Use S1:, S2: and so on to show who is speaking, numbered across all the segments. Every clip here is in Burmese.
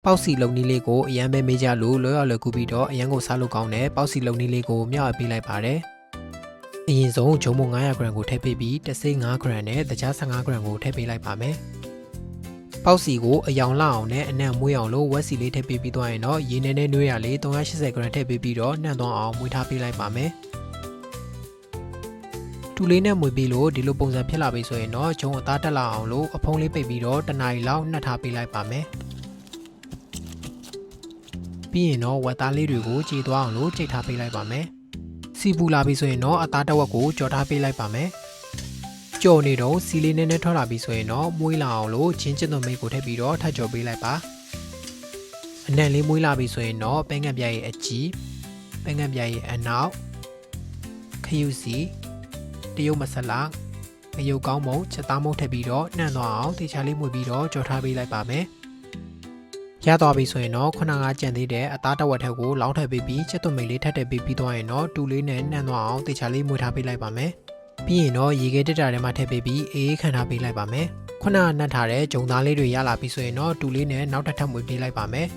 S1: ပေါက်စီလုံနီးလေးကိုအရန်ပဲမေးကြလို့လောရလွယ်ကူပြီးတော့အရန်ကိုစားလို့ကောင်းတဲ့ပေါက်စီလုံနီးလေးကိုမျှဝေပေးလိုက်ပါတယ်။အရင်ဆုံးဂျုံမုံ900 gram ကိုထည့်ပေးပြီးတစိမ့်5 gram နဲ့တခြား15 gram ကိုထည့်ပေးလိုက်ပါမယ်။ပေါက်စီကိုအယောင်လောက်အောင်နဲ့အနံ့မွေးအောင်လို့ဝက်စီလေးထည့်ပေးပြီးသွားရင်တော့ရေနည်းနည်းနွေးရလေး380 gram ထည့်ပေးပြီးတော့နှံ့သွားအောင်မွေးထားပေးလိုက်ပါမယ်။တူလေးနဲ့မွေးပြီးလို့ဒီလိုပုံစံဖြစ်လာပြီဆိုရင်တော့ဂျုံအသားတက်လာအောင်လို့အဖုံးလေးပိတ်ပြီးတော့တနားရီလောက်နှက်ထားပေးလိုက်ပါမယ်။ပြီးရင်တော့ဝက်သားလေးတွေကိုကြေသွားအောင်လို့ကြိတ်ထားပေးလိုက်ပါမယ်။စီပူလာပြီဆိုရင်တော့အသားတစ်ဝက်ကိုကြော်ထားပေးလိုက်ပါမယ်။ကြော်နေတော့စီလေးနည်းနည်းထွက်လာပြီဆိုရင်တော့မွေးလာအောင်လို့ချင်းကျက်သွန်မိတ်ကိုထည့်ပြီးတော့ထပ်ကြော်ပေးလိုက်ပါ။အနံ့လေးမွေးလာပြီဆိုရင်တော့ပဲငတ်ပြားရဲ့အကြီးပဲငတ်ပြားရဲ့အနောက်ခရုစီတရုတ်မဆလာငရုတ်ကောင်းမုံချက်သားမုံထည့်ပြီးတော့နှံ့သွားအောင်တေချာလေးမွေးပြီးတော့ကြော်ထားပေးလိုက်ပါမယ်။ရသွားပြီဆိုရင်တော့ခုနကကြံသေးတဲ့အသားတစ်ဝက်ထက်ကိုလောင်းထည့်ပေးပြီးချက်သွန်မိတ်လေးထပ်ထည့်ပေးပြီးသွားရင်တော့တူလေးနဲ့နှံ့သွားအောင်တေချာလေးမွေးထားပေးလိုက်ပါမယ်။ပြီးရင်တော့ရေခဲတက်တာထဲမှာထည့်ပေးပြီးအေးခံထားပေးလိုက်ပါမယ်။ခုနကနှက်ထားတဲ့ဂျုံသားလေးတွေရလာပြီဆိုရင်တော့တူလေးနဲ့နောက်ထပ်ထပ်မွေးပေးလိုက်ပါမယ်။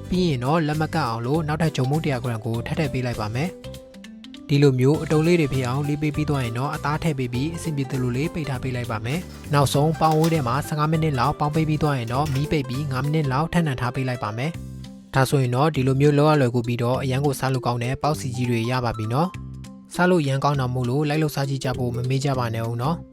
S1: ပြီးရင်တော့လက်မကပ်အောင်လို့နောက်ထပ်ဂျုံမုံ100 gram ကိုထပ်ထည့်ပေးလိုက်ပါမယ်။ဒီလိုမျိုးအတုံးလေးတွေဖြစ်အောင်လေးပေးပြီးသွားရင်တော့အသားထည့်ပေးပြီးအဆင်ပြေသလိုလေးပိတ်ထားပေးလိုက်ပါမယ်။နောက်ဆုံးပေါင်းဝိုးထဲမှာ15မိနစ်လောက်ပေါင်းပေးပြီးသွားရင်တော့မီးပိတ်ပြီး5မိနစ်လောက်ထပ်နှံထားပေးလိုက်ပါမယ်။ဒါဆိုရင်တော့ဒီလိုမျိုးလောရလွယ်ကူပြီးတော့အရန်ကိုစားလို့ကောင်းတဲ့ပေါက်စီကြီးတွေရပါပြီနော်။စားလို့ရန်ကောင်းတာမို့လို့လိုက်လို့စားကြည့်ကြဖို့မမေ့ကြပါနဲ့ဦးနော်။